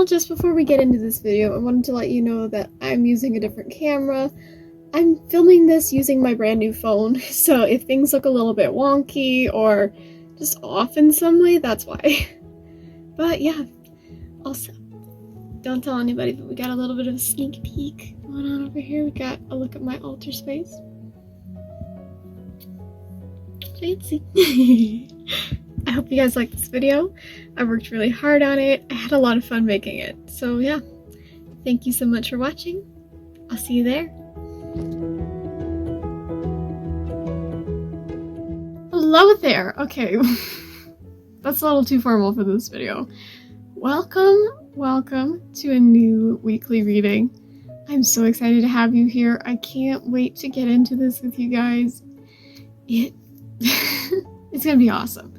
Well, just before we get into this video, I wanted to let you know that I'm using a different camera. I'm filming this using my brand new phone, so if things look a little bit wonky or just off in some way, that's why. But yeah, also, don't tell anybody, but we got a little bit of a sneak peek going on over here. We got a look at my altar space. Fancy. I hope you guys like this video. I worked really hard on it. I had a lot of fun making it. So yeah, thank you so much for watching. I'll see you there. Hello there. Okay, that's a little too formal for this video. Welcome to a new weekly reading. I'm so excited to have you here. I can't wait to get into this with you guys. It's gonna be awesome.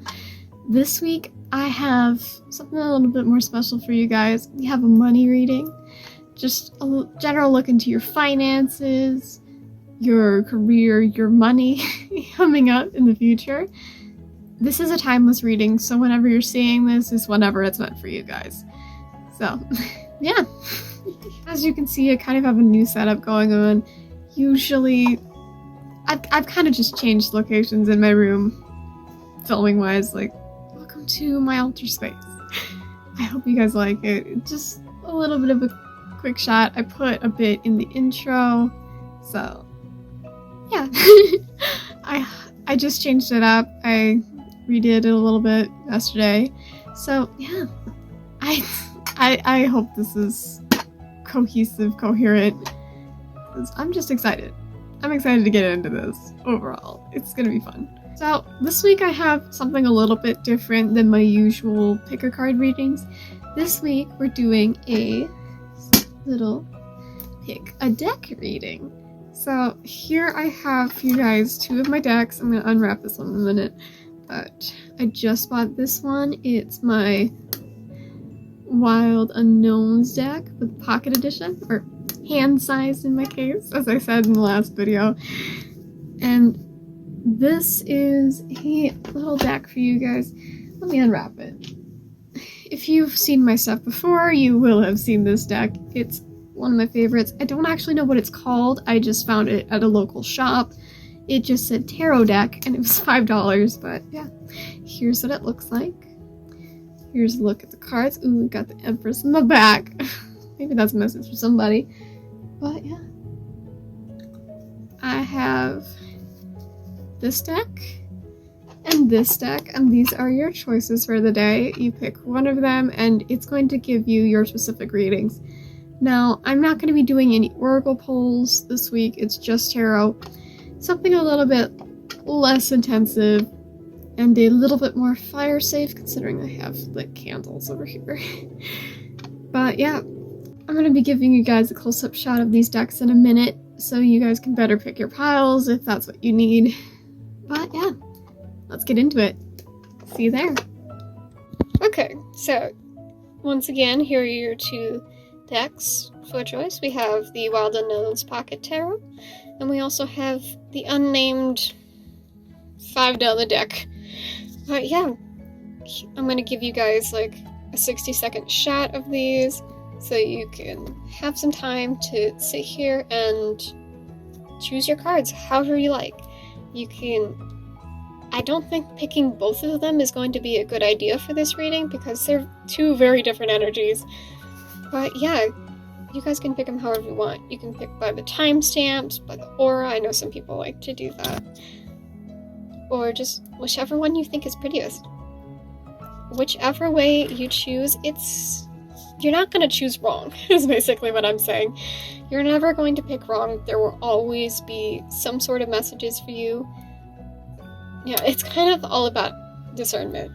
This week I have something a little bit more special for you guys. We have a money reading, just a general look into your finances, your career, your money coming up in the future. This is a timeless reading, so whenever you're seeing this is whenever it's meant for you guys. So yeah, as you can see, I kind of have a new setup going on. Usually I've kind of just changed locations in my room filming wise, like welcome to my altar space. I hope you guys like it. Just a little bit of a quick shot. I put a bit in the intro, so yeah. I just changed it up. I redid it a little bit yesterday, so yeah. I hope this is cohesive, coherent, because I'm just excited. I'm excited to get into this overall. It's gonna be fun. So this week I have something a little bit different than my usual pick a card readings. This week we're doing a little pick a deck reading. So here I have for you guys two of my decks. I'm gonna unwrap this one in a minute, but I just bought this one. It's my Wild Unknowns deck with pocket edition, or hand-sized in my case, as I said in the last video. And this is a little deck for you guys. Let me unwrap it. If you've seen my stuff before, you will have seen this deck. It's one of my favorites. I don't actually know what it's called. I just found it at a local shop. It just said tarot deck and it was $5, but yeah. Here's what it looks like. Here's a look at the cards. Ooh, we got the Empress in the back. Maybe that's a message for somebody. But yeah. I have this deck and this deck, and these are your choices for the day. You pick one of them and it's going to give you your specific readings. Now, I'm not going to be doing any oracle polls this week. It's just tarot. Something a little bit less intensive and a little bit more fire safe, considering I have like candles over here. But yeah, I'm going to be giving you guys a close-up shot of these decks in a minute, so you guys can better pick your piles if that's what you need. But yeah, let's get into it. See you there. Okay, so once again, here are your two decks for choice. We have the Wild Unknowns Pocket Tarot, and we also have the unnamed $5 deck. But yeah, I'm going to give you guys like a 60-second shot of these so you can have some time to sit here and choose your cards however you like. You can... I don't think picking both of them is going to be a good idea for this reading because they're two very different energies. But yeah, you guys can pick them however you want. You can pick by the timestamps, by the aura. I know some people like to do that. Or just whichever one you think is prettiest. Whichever way you choose, you're not going to choose wrong, is basically what I'm saying. You're never going to pick wrong. There will always be some sort of messages for you. Yeah, it's kind of all about discernment.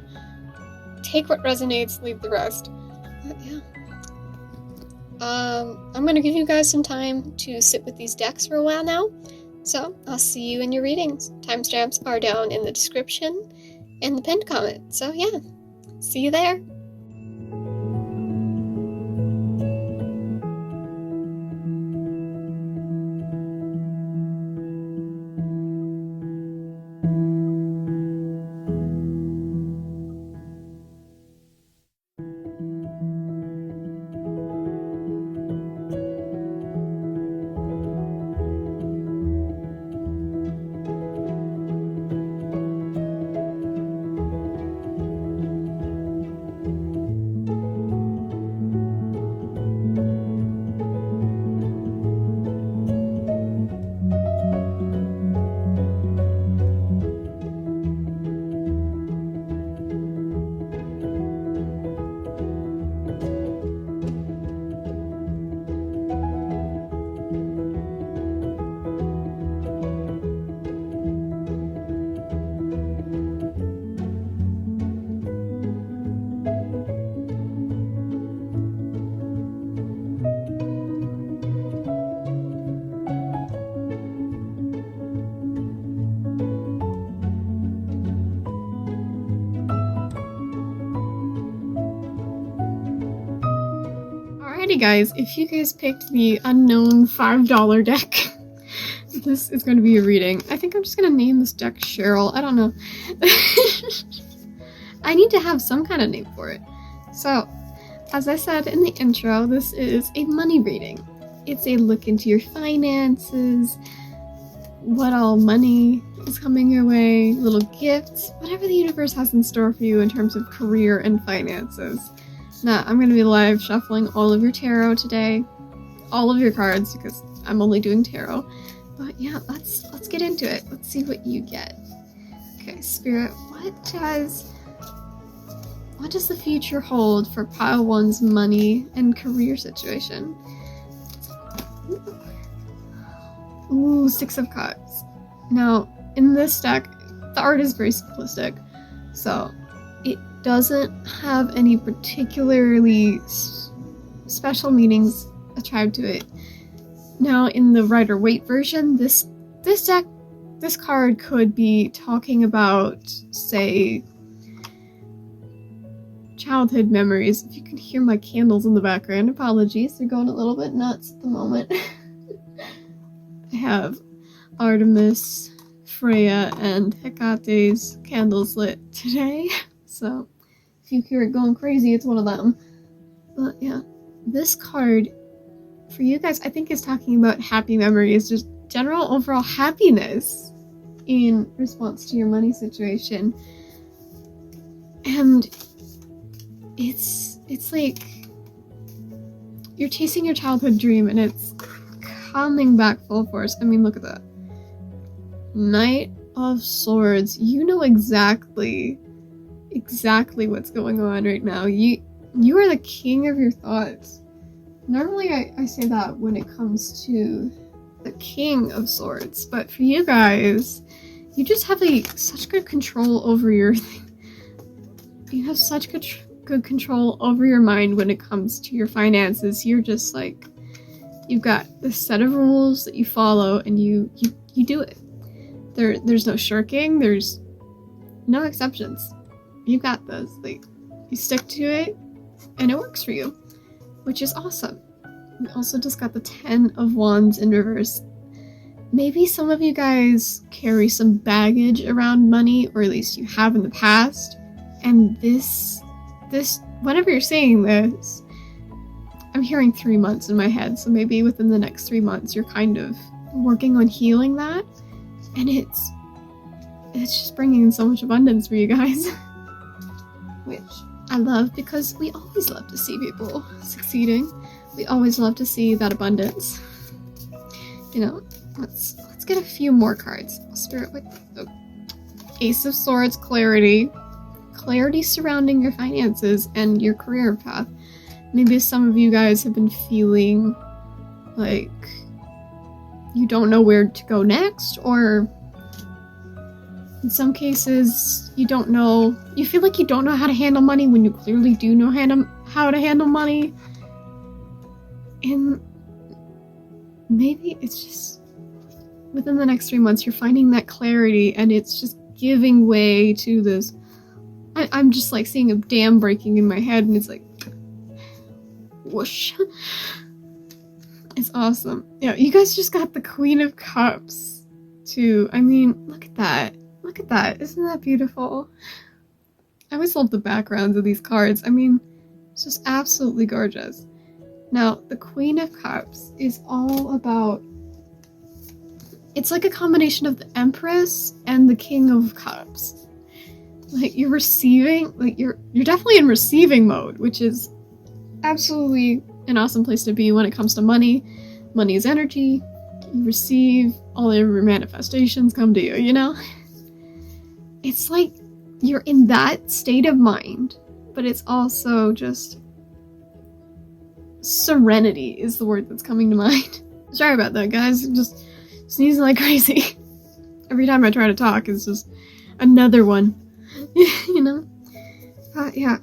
Take what resonates, leave the rest. But yeah. I'm going to give you guys some time to sit with these decks for a while now. So, I'll see you in your readings. Timestamps are down in the description and the pinned comment. So yeah, see you there. Alrighty guys, if you guys picked the unknown $5 deck, this is going to be a reading. I think I'm just going to name this deck Cheryl. I don't know. I need to have some kind of name for it. So, as I said in the intro, this is a money reading. It's a look into your finances, what all money is coming your way, little gifts, whatever the universe has in store for you in terms of career and finances. Now, I'm going to be live shuffling all of your tarot today, all of your cards, because I'm only doing tarot. But yeah, let's get into it. Let's see what you get. Okay, Spirit, what does the future hold for Pile 1's money and career situation? Ooh, Six of Cups. Now, in this deck, the art is very simplistic, so it doesn't have any particularly special meanings attributed to it. Now, in the Rider-Waite version, this card could be talking about, say, childhood memories. If you can hear my candles in the background, apologies, they're going a little bit nuts at the moment. I have Artemis, Freya, and Hecate's candles lit today, so if you hear it going crazy, it's one of them. But yeah, this card, for you guys, I think is talking about happy memories, just general overall happiness in response to your money situation. And it's like you're chasing your childhood dream and it's coming back full force. I mean, look at that. Knight of Swords. You know exactly what's going on right now. You are the king of your thoughts. Normally I say that when it comes to the King of Swords, but for you guys, you just have such good control over your you have such good control over your mind when it comes to your finances. You're just like, you've got this set of rules that you follow and you do it. There's no shirking, there's no exceptions. You got this. Like, you stick to it and it works for you, which is awesome. We also just got the 10 of Wands in reverse. Maybe some of you guys carry some baggage around money, or at least you have in the past, and this whenever you're saying this, I'm hearing 3 months in my head, so maybe within the next 3 months you're kind of working on healing that, and it's just bringing in so much abundance for you guys. Which I love, because we always love to see people succeeding. We always love to see that abundance. You know, let's get a few more cards. Spirit with the Ace of Swords, clarity. Clarity surrounding your finances and your career path. Maybe some of you guys have been feeling like you don't know where to go next, or in some cases you feel like you don't know how to handle money when you clearly do know how to handle money. And maybe it's just within the next 3 months you're finding that clarity, and it's just giving way to this. I'm just like seeing a dam breaking in my head, and it's like whoosh. It's awesome. Yeah, you guys just got the Queen of Cups too. I mean, look at that. Look at that. Isn't that beautiful? I always love the backgrounds of these cards. I mean, it's just absolutely gorgeous. Now, the Queen of Cups is all about, it's like a combination of the Empress and the King of Cups. Like, you're receiving, like, you're definitely in receiving mode, which is absolutely an awesome place to be when it comes to money. Money is energy. You receive, all of your manifestations come to you, you know? It's like you're in that state of mind, but it's also just serenity is the word that's coming to mind. Sorry about that, guys. I'm just sneezing like crazy. Every time I try to talk, it's just another one. You know? Yeah.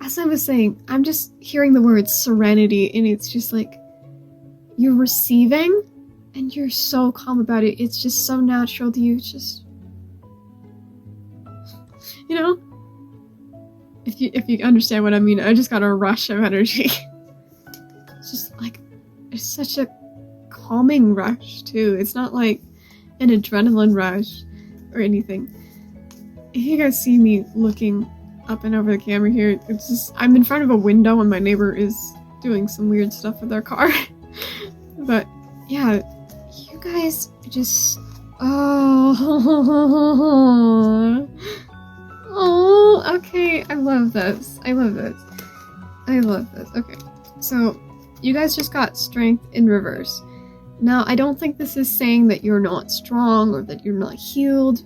As I was saying, I'm just hearing the word serenity, and it's just like you're receiving and you're so calm about it. It's just so natural to you. It's just, you know? If you understand what I mean, I just got a rush of energy. just like, it's such a calming rush too. It's not like an adrenaline rush or anything. If you guys see me looking up and over the camera here, it's just, I'm in front of a window and my neighbor is doing some weird stuff with their car. But yeah, you guys just, okay, I love this. Okay, so you guys just got strength in reverse. Now, I don't think this is saying that you're not strong or that you're not healed.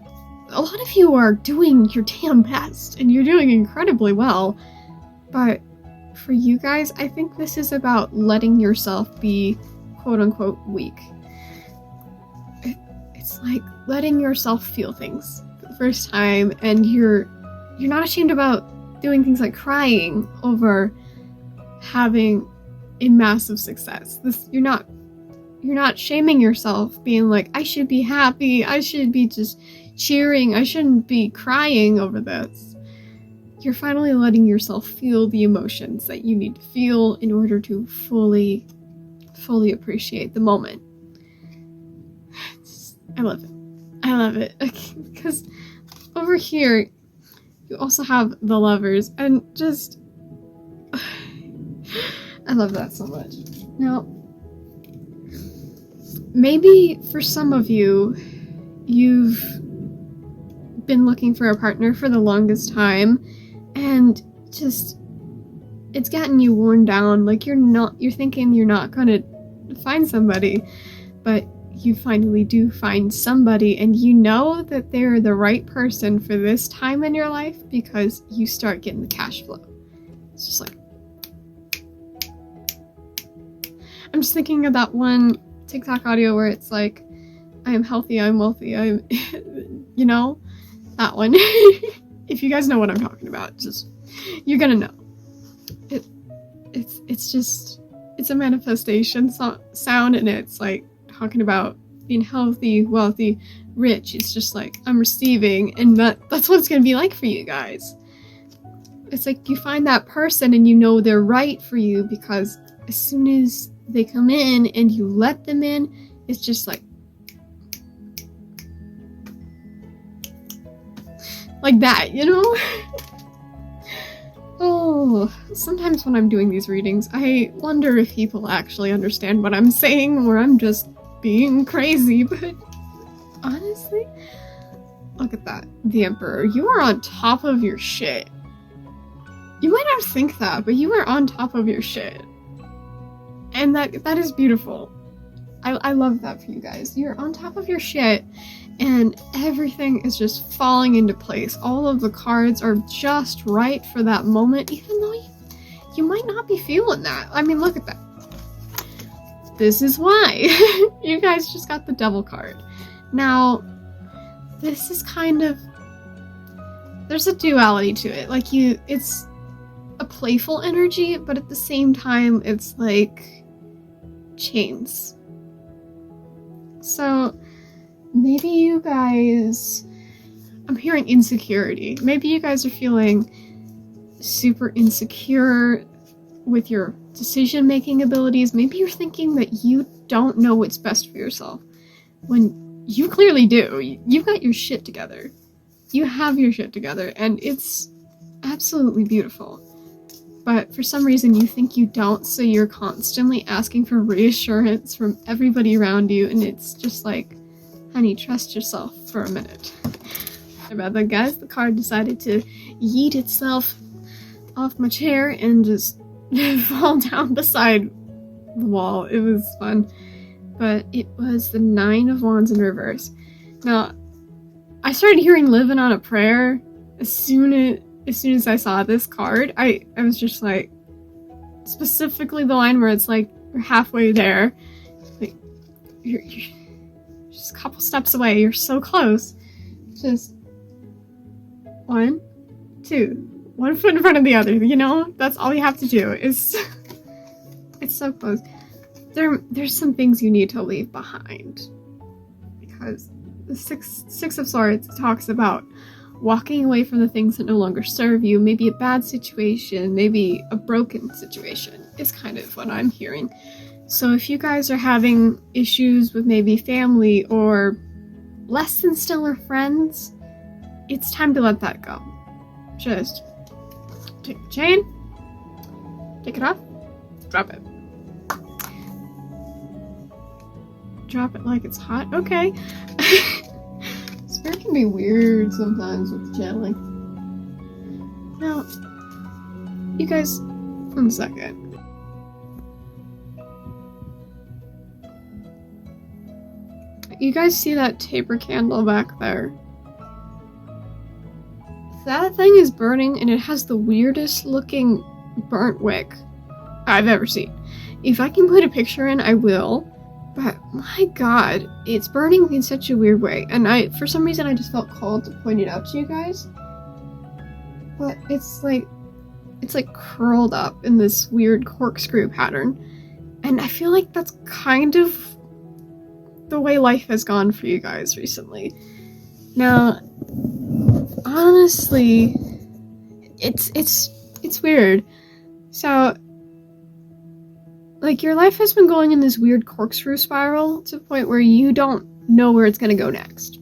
A lot of you are doing your damn best, and you're doing incredibly well. But for you guys, I think this is about letting yourself be quote-unquote weak. It's like letting yourself feel things for the first time, and you're not ashamed about doing things like crying over having a massive success. You're not shaming yourself, being like, I should be happy, I should be just cheering, I shouldn't be crying over this. You're finally letting yourself feel the emotions that you need to feel in order to fully appreciate the moment. I love it. Okay, because over here, you also have the lovers, and just, I love that so much. Now, maybe for some of you, you've been looking for a partner for the longest time, and just, it's gotten you worn down. Like, you're thinking you're not gonna find somebody, but you finally do find somebody, and you know that they're the right person for this time in your life because you start getting the cash flow. It's just like, I'm just thinking of that one TikTok audio where it's like, I am healthy, I'm wealthy, I'm, you know, that one. If you guys know what I'm talking about, just, you're gonna know. It's a manifestation sound, and it's like talking about being healthy, wealthy, rich. It's just like, I'm receiving, and that's what it's gonna be like for you guys. It's like you find that person and you know they're right for you, because as soon as they come in and you let them in, it's just like that, you know? Oh, sometimes when I'm doing these readings, I wonder if people actually understand what I'm saying, or I'm just being crazy, but honestly, look at that. The Emperor, you are on top of your shit. You might not think that, but you are on top of your shit. And that is beautiful. I love that for you guys. You're on top of your shit, and everything is just falling into place. All of the cards are just right for that moment, even though you might not be feeling that. I mean, look at that. This is why. You guys just got the Devil card. Now, this is kind of, there's a duality to it. Like, it's a playful energy, but at the same time, it's like chains. So maybe you guys, I'm hearing insecurity. Maybe you guys are feeling super insecure with your decision-making abilities. Maybe you're thinking that you don't know what's best for yourself, when you clearly do. You've got your shit together. You have your shit together, and it's absolutely beautiful. But for some reason you think you don't, so you're constantly asking for reassurance from everybody around you, and it's just like, honey, trust yourself for a minute. About that, guys, the card decided to yeet itself off my chair and just fall down beside the wall. It was fun. But it was the Nine of Wands in reverse. Now, I started hearing Living on a Prayer as soon as I saw this card. I was just like, specifically the line where it's like, you're halfway there. Like, you're just a couple steps away. You're so close. Just 1, 2, one foot in front of the other, you know? That's all you have to do. It's so close. There's some things you need to leave behind, because the Six of Swords talks about walking away from the things that no longer serve you, maybe a bad situation, maybe a broken situation, is kind of what I'm hearing. So if you guys are having issues with maybe family or less than stellar friends, it's time to let that go. Just take the chain, take it off, drop it. Drop it like it's hot. Okay. Spirit can be weird sometimes with channeling. Now, you guys, 1 second. You guys see that taper candle back there? That thing is burning and it has the weirdest looking burnt wick I've ever seen. If I can put a picture in, I will. But my god, it's burning in such a weird way. And for some reason, I just felt called to point it out to you guys. But it's like curled up in this weird corkscrew pattern. And I feel like that's kind of the way life has gone for you guys recently. Now, honestly, it's weird. So, like, your life has been going in this weird corkscrew spiral to the point where you don't know where it's gonna go next.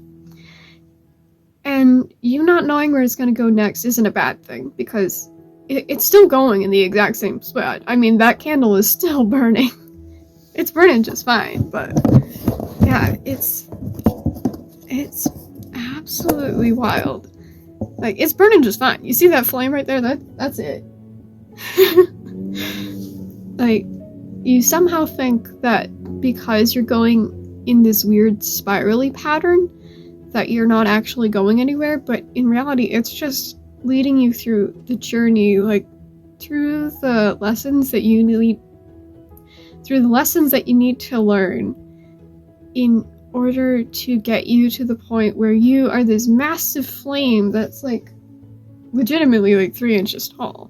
And you not knowing where it's gonna go next isn't a bad thing, because it's still going in the exact same spot. I mean, that candle is still burning. It's burning just fine, but yeah, it's absolutely wild. Like, it's burning just fine. You see that flame right there? That's it. Like, you somehow think that because you're going in this weird spirally pattern that you're not actually going anywhere, but in reality it's just leading you through the journey, like through the lessons that you need to learn in order to get you to the point where you are this massive flame that's like legitimately like 3 inches tall.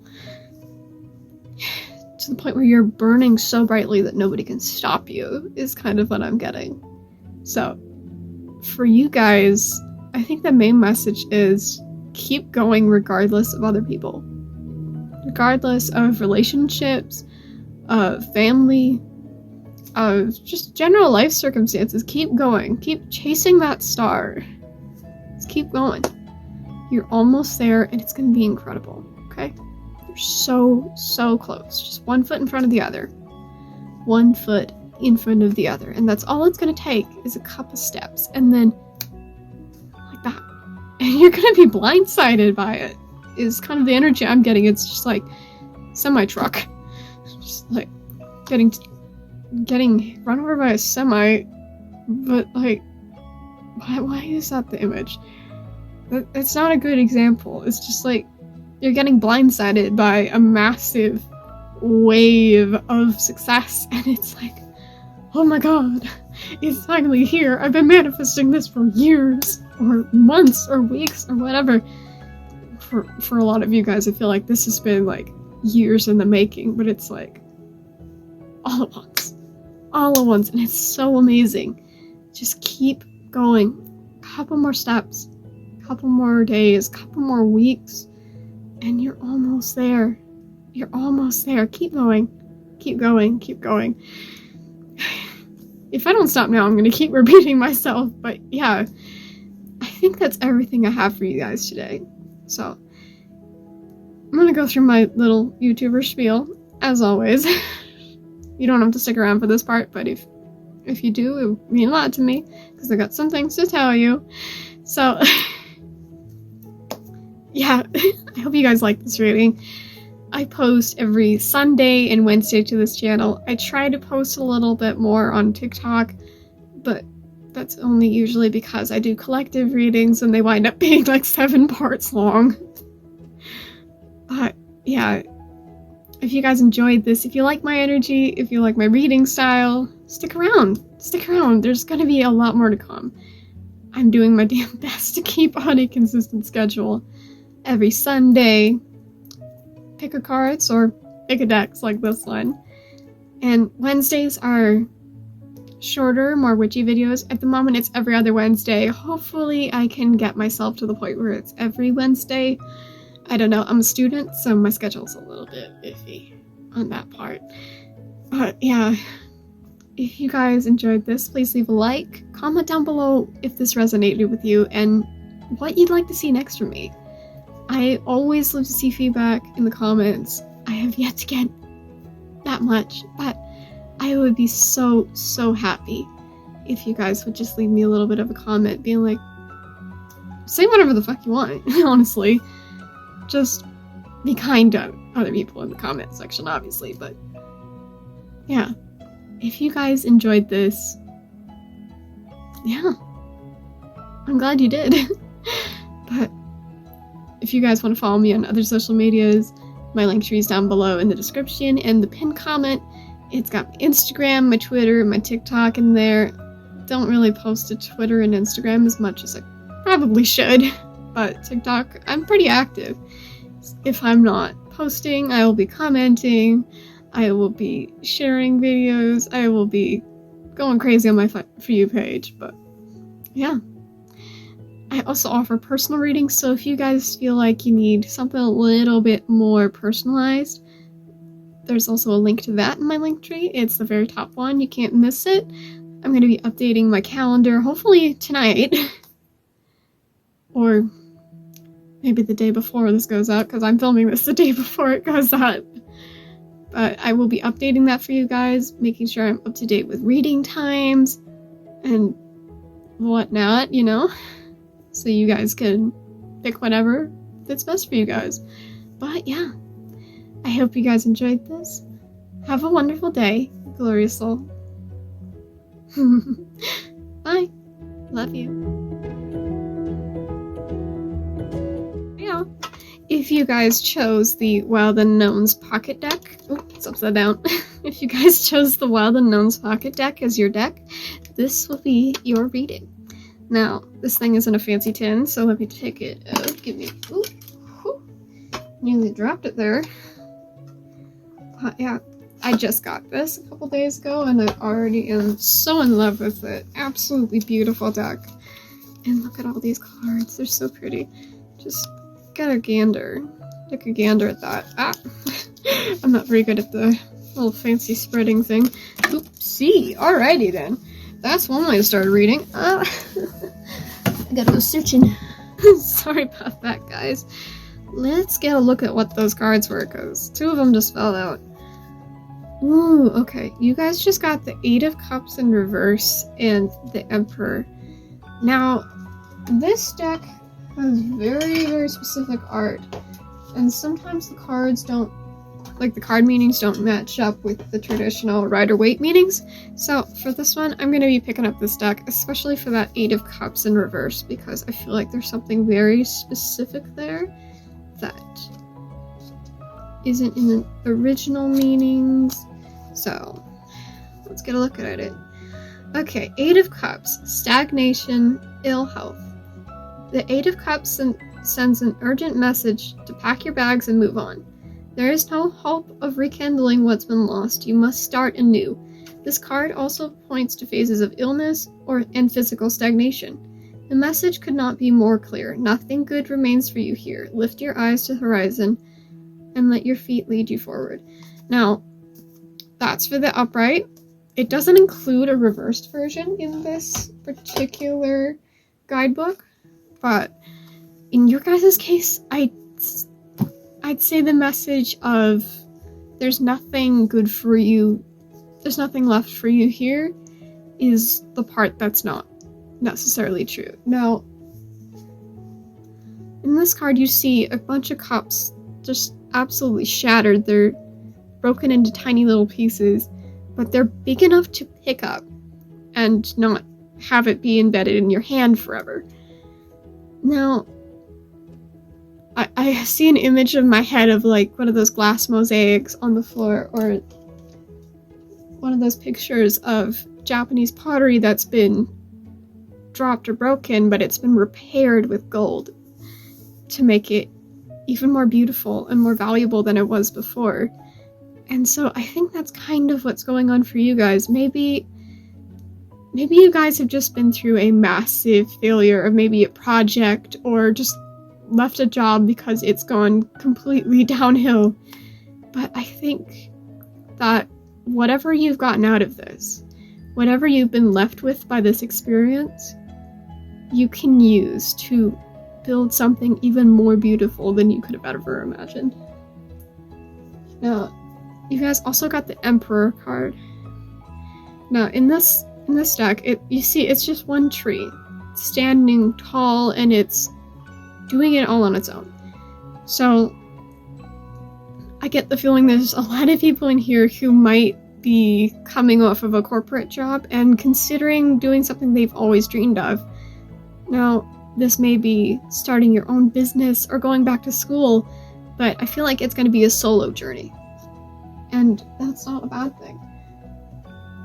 To the point where you're burning so brightly that nobody can stop you is kind of what I'm getting. So, for you guys, I think the main message is keep going regardless of other people. Regardless of relationships, of family, of just general life circumstances. Keep going. Keep chasing that star. Just keep going. You're almost there and it's going to be incredible, okay? You're so close. Just 1 foot in front of the other. 1 foot in front of the other. And that's all it's going to take is a couple steps. And then, like that. And you're going to be blindsided by it, is kind of the energy I'm getting. It's just like semi-truck. Just like getting run over by a semi. But like, why is that the image? It's not a good example. It's just like, you're getting blindsided by a massive wave of success, and it's like, oh my god, it's finally here. I've been manifesting this for years, or months, or weeks, or whatever. For a lot of you guys, I feel like this has been like years in the making, but it's like all at once. All at once, and it's so amazing. Just keep going. Couple more steps, couple more days, couple more weeks, and you're almost there. You're almost there. Keep going. Keep going. Keep going. If I don't stop now, I'm going to keep repeating myself. But yeah, I think that's everything I have for you guys today. So, I'm going to go through my little YouTuber spiel, as always. You don't have to stick around for this part, but if you do, it would mean a lot to me, because I got some things to tell you. So, yeah, I hope you guys like this reading. I post every Sunday and Wednesday to this channel. I try to post a little bit more on TikTok, but that's only usually because I do collective readings and they wind up being like 7 parts long. But yeah, if you guys enjoyed this, if you like my energy, if you like my reading style, stick around. Stick around. There's gonna be a lot more to come. I'm doing my damn best to keep on a consistent schedule. Every Sunday, pick a cards or pick a decks like this one. And Wednesdays are shorter, more witchy videos. At the moment, it's every other Wednesday. Hopefully, I can get myself to the point where it's every Wednesday. I don't know. I'm a student, so my schedule's a little bit iffy on that part. But yeah, if you guys enjoyed this, please leave a like. Comment down below if this resonated with you and what you'd like to see next from me. I always love to see feedback in the comments. I have yet to get that much, but I would be so happy if you guys would just leave me a little bit of a comment being like, say whatever the fuck you want, honestly. Just be kind to other people in the comment section, obviously, but yeah. If you guys enjoyed this, yeah, I'm glad you did. But if you guys want to follow me on other social medias, my link tree is down below in the description and the pinned comment. It's got my Instagram, my Twitter, my TikTok in there. Don't really post to Twitter and Instagram as much as I probably should, but TikTok, I'm pretty active. If I'm not posting, I will be commenting, I will be sharing videos, I will be going crazy on my For You page, but yeah. I also offer personal readings, so if you guys feel like you need something a little bit more personalized, there's also a link to that in my link tree. It's the very top one, you can't miss it. I'm going to be updating my calendar, hopefully tonight, or maybe the day before this goes out, because I'm filming this the day before it goes out. But I will be updating that for you guys, making sure I'm up to date with reading times and whatnot, you know? So you guys can pick whatever fits best for you guys. But yeah, I hope you guys enjoyed this. Have a wonderful day, glorious soul. Bye. Love you. Yeah. If you guys chose the Wild Unknowns Pocket Deck, oh, it's upside down. If you guys chose the Wild Unknowns Pocket Deck as your deck, this will be your reading. Now, this thing is in a fancy tin, so let me take it out. Give me, ooh, whew, nearly dropped it there. Yeah, I just got this a couple days ago, and I already am so in love with it. Absolutely beautiful deck. And look at all these cards, they're so pretty. Just get a gander. Take a gander at that. Ah! I'm not very good at the little fancy spreading thing. Oopsie! Alrighty then. That's one way to start reading. I gotta go searching. Sorry about that, guys. Let's get a look at what those cards were, because two of them just fell out. Ooh, okay. You guys just got the Eight of Cups in reverse and the Emperor. Now, this deck has very specific art, and sometimes the cards don't, like the card meanings don't match up with the traditional Rider-Waite meanings. So for this one, I'm going to be picking up this deck, especially for that Eight of Cups in reverse, because I feel like there's something very specific there that isn't in the original meanings. So let's get a look at it. Okay, Eight of Cups, stagnation, ill health. The Eight of Cups sends an urgent message to pack your bags and move on. There is no hope of rekindling what's been lost. You must start anew. This card also points to phases of illness and physical stagnation. The message could not be more clear. Nothing good remains for you here. Lift your eyes to the horizon and let your feet lead you forward. Now, that's for the upright. It doesn't include a reversed version in this particular guidebook, but in your guys' case, I'd say the message of there's nothing good for you, there's nothing left for you here is the part that's not necessarily true. Now, in this card you see a bunch of cups just absolutely shattered. They're broken into tiny little pieces, but they're big enough to pick up and not have it be embedded in your hand forever. Now, I see an image in my head of like one of those glass mosaics on the floor, or one of those pictures of Japanese pottery that's been dropped or broken, but it's been repaired with gold to make it even more beautiful and more valuable than it was before. And so I think that's kind of what's going on for you guys. Maybe maybe you guys have just been through a massive failure of maybe a project or just left a job because it's gone completely downhill. But I think that whatever you've gotten out of this, whatever you've been left with by this experience, you can use to build something even more beautiful than you could have ever imagined. Now, you guys also got the Emperor card. Now, in this deck, you see it's just one tree, standing tall, and it's doing it all on its own. So, I get the feeling there's a lot of people in here who might be coming off of a corporate job and considering doing something they've always dreamed of. Now, this may be starting your own business or going back to school, but I feel like it's going to be a solo journey. And that's not a bad thing.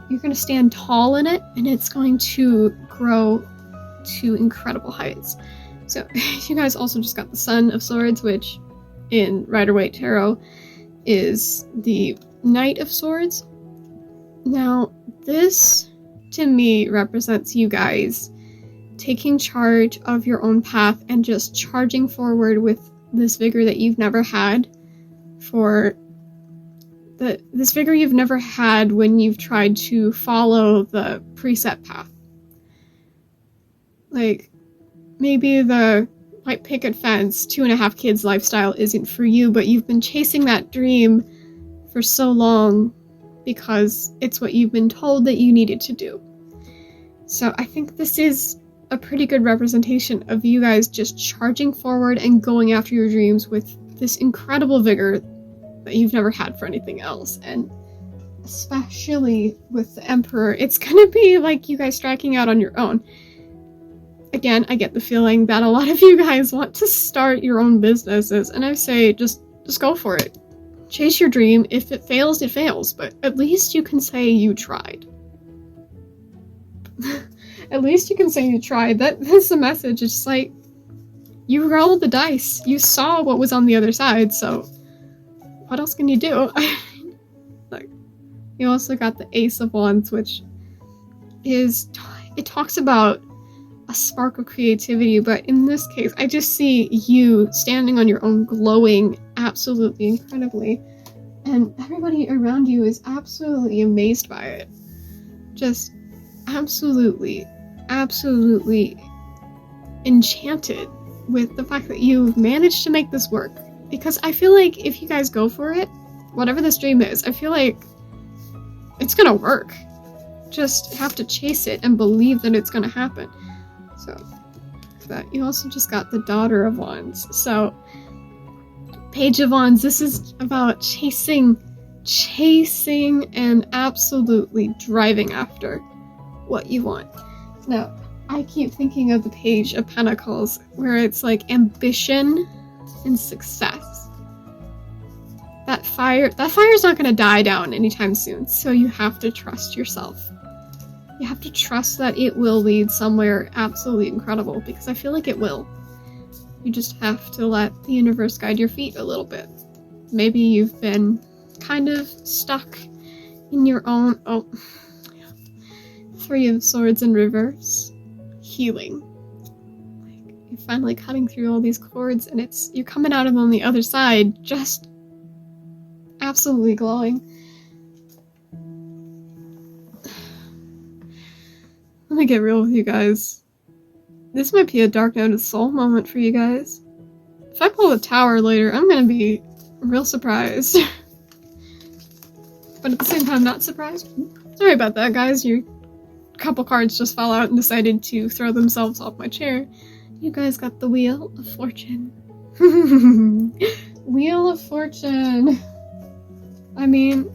You're going to stand tall in it, and it's going to grow to incredible heights. So, you guys also just got the Son of Swords, which in Rider-Waite Tarot is the Knight of Swords. Now, this, to me, represents you guys taking charge of your own path and just charging forward with this vigor that you've never had this vigor you've never had when you've tried to follow the preset path. Like, maybe the white picket fence, 2.5 kids lifestyle isn't for you, but you've been chasing that dream for so long because it's what you've been told that you needed to do. So I think this is a pretty good representation of you guys just charging forward and going after your dreams with this incredible vigor that you've never had for anything else. And especially with the Emperor, it's gonna be like you guys striking out on your own. Again, I get the feeling that a lot of you guys want to start your own businesses, and I say just go for it. Chase your dream. If it fails, it fails, but at least you can say you tried. At least you can say you tried. That's the message. It's just like, you rolled the dice. You saw what was on the other side, so what else can you do? Like, you also got the Ace of Wands, which is, it talks about a spark of creativity, but in this case, I just see you standing on your own, glowing absolutely incredibly, and everybody around you is absolutely amazed by it. Just absolutely enchanted with the fact that you've managed to make this work. Because I feel like if you guys go for it, whatever this dream is, I feel like it's gonna work. Just have to chase it and believe that it's gonna happen. So, but you also just got the Daughter of Wands. So, Page of Wands, this is about chasing and absolutely driving after what you want. Now, I keep thinking of the Page of Pentacles, where it's like ambition and success. That fire's not gonna die down anytime soon, so you have to trust yourself. You have to trust that it will lead somewhere absolutely incredible, because I feel like it will. You just have to let the universe guide your feet a little bit. Maybe you've been kind of stuck in your own... Oh, Three of Swords in reverse. Healing. Like, you're finally cutting through all these cords, and you're coming out of on the other side, just absolutely glowing. Let me get real with you guys. This might be a Dark Night of the Soul moment for you guys. If I pull the Tower later, I'm gonna be real surprised. But at the same time, not surprised. Sorry about that, guys. Your couple cards just fell out and decided to throw themselves off my chair. You guys got the Wheel of Fortune. Wheel of Fortune. I mean,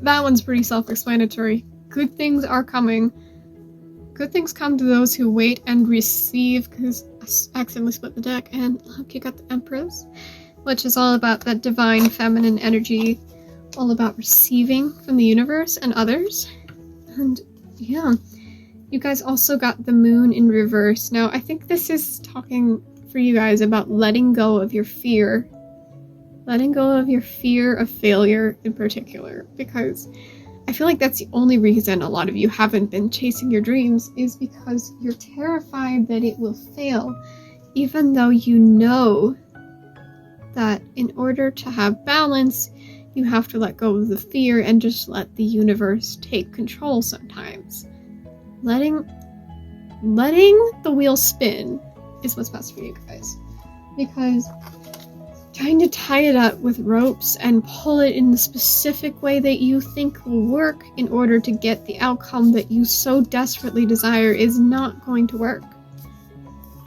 that one's pretty self-explanatory. Good things are coming. Good things come to those who wait and receive, because I accidentally split the deck, and look, you got the Empress, which is all about that divine feminine energy, all about receiving from the universe and others. And yeah, you guys also got the Moon in reverse. Now, I think this is talking for you guys about letting go of your fear. Letting go of your fear of failure in particular, because I feel like that's the only reason a lot of you haven't been chasing your dreams, is because you're terrified that it will fail, even though you know that in order to have balance, you have to let go of the fear and just let the universe take control sometimes. Letting the wheel spin is what's best for you guys. Because trying to tie it up with ropes and pull it in the specific way that you think will work in order to get the outcome that you so desperately desire is not going to work.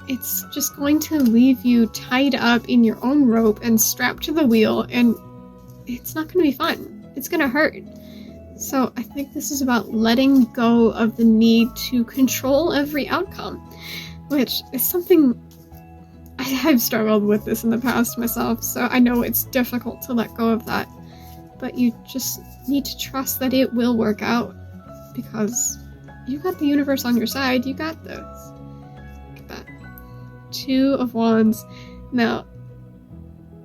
It's just going to leave you tied up in your own rope and strapped to the wheel, and it's not going to be fun. It's going to hurt. So I think this is about letting go of the need to control every outcome, which is something I've struggled with this in the past myself, so I know it's difficult to let go of that. But you just need to trust that it will work out, because you got the universe on your side. You got this. Look at that. 2 of Wands. Now,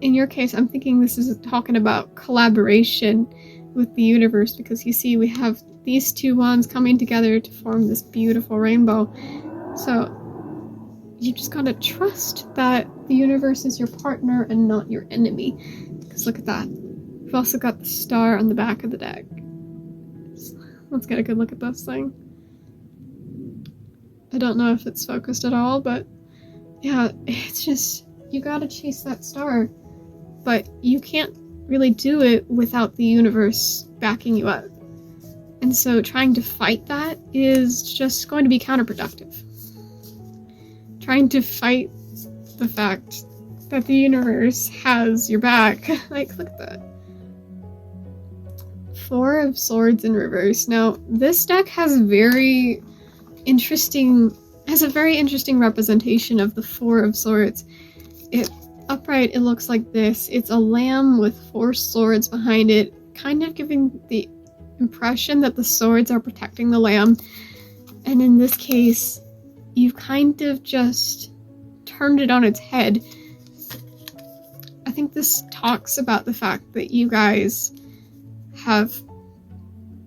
in your case, I'm thinking this is talking about collaboration with the universe, because you see we have these 2 wands coming together to form this beautiful rainbow. So you just gotta trust that the universe is your partner and not your enemy. Because look at that. We've also got the star on the back of the deck. Let's get a good look at this thing. I don't know if it's focused at all, but yeah, it's just, you gotta chase that star. But you can't really do it without the universe backing you up. And so trying to fight that is just going to be counterproductive. Trying to fight the fact that the universe has your back. Like, look at that. 4 of Swords in reverse. Now, this deck has a very interesting representation of the 4 of Swords. Upright, it looks like this. It's a lamb with 4 swords behind it, kind of giving the impression that the swords are protecting the lamb. And in this case, you've kind of just turned it on its head. I think this talks about the fact that you guys have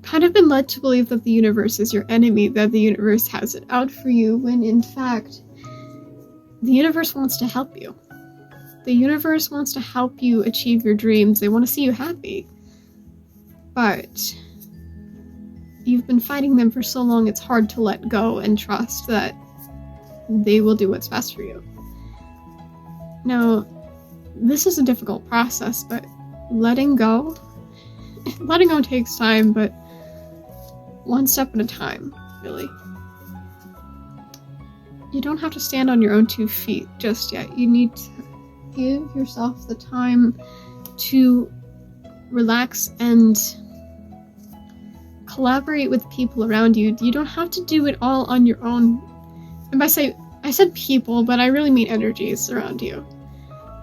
kind of been led to believe that the universe is your enemy, that the universe has it out for you, when in fact, the universe wants to help you. The universe wants to help you achieve your dreams. They want to see you happy. But you've been fighting them for so long, it's hard to let go and trust that they will do what's best for you. Now, this is a difficult process, but letting go takes time, but one step at a time, really. You don't have to stand on your own 2 feet just yet. You need to give yourself the time to relax and collaborate with people around you. You don't have to do it all on your own. And I said people, but I really mean energies around you.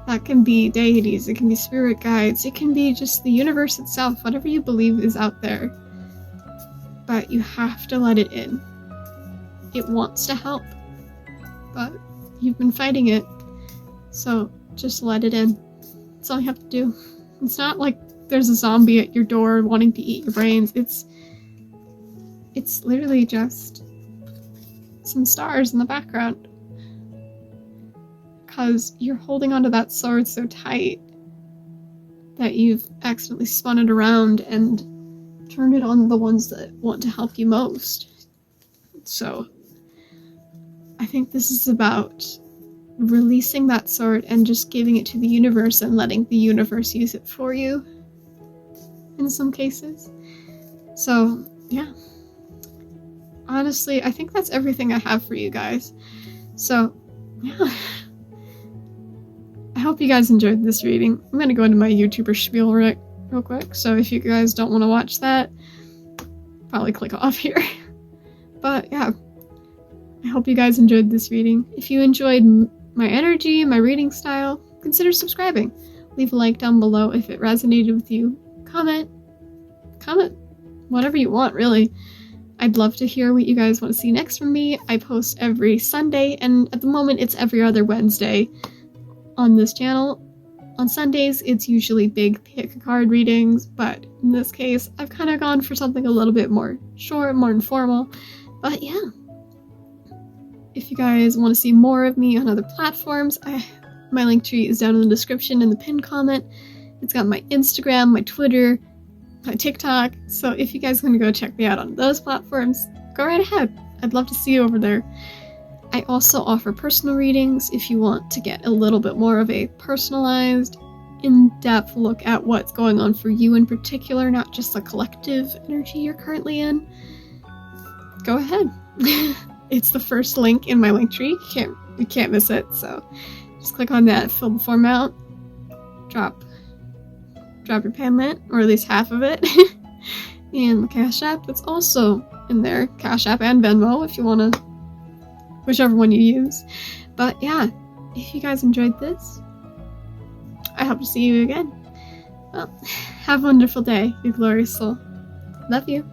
That can be deities, it can be spirit guides, it can be just the universe itself, whatever you believe is out there. But you have to let it in. It wants to help, but you've been fighting it. So just let it in. That's all you have to do. It's not like there's a zombie at your door wanting to eat your brains. It's literally just some stars in the background. Because you're holding onto that sword so tight that you've accidentally spun it around and turned it on the ones that want to help you most. So I think this is about releasing that sword and just giving it to the universe and letting the universe use it for you in some cases. So yeah, honestly, I think that's everything I have for you guys. So yeah, I hope you guys enjoyed this reading. I'm gonna go into my YouTuber spiel real quick, so if you guys don't want to watch that, probably click off here. But yeah, I hope you guys enjoyed this reading. If you enjoyed my energy, my reading style, consider subscribing. Leave a like down below if it resonated with you. Comment whatever you want, really. I'd love to hear what you guys want to see next from me. I post every Sunday, and at the moment it's every other Wednesday on this channel. On Sundays, it's usually big pick a card readings, but in this case, I've kind of gone for something a little bit more short, more informal. But yeah, if you guys want to see more of me on other platforms, my link tree is down in the description in the pinned comment. It's got my Instagram, my Twitter, my TikTok, so if you guys want to go check me out on those platforms, go right ahead. I'd love to see you over there. I also offer personal readings if you want to get a little bit more of a personalized, in-depth look at what's going on for you in particular, not just the collective energy you're currently in. Go ahead. It's the first link in my link tree. You can't miss it, so just click on that, fill the form out, drop your payment, or at least half of it, and the Cash App that's also in there, Cash App and Venmo if you want to, whichever one you use. But yeah, if you guys enjoyed this, I hope to see you again. Well, have a wonderful day, you glorious soul. Love you.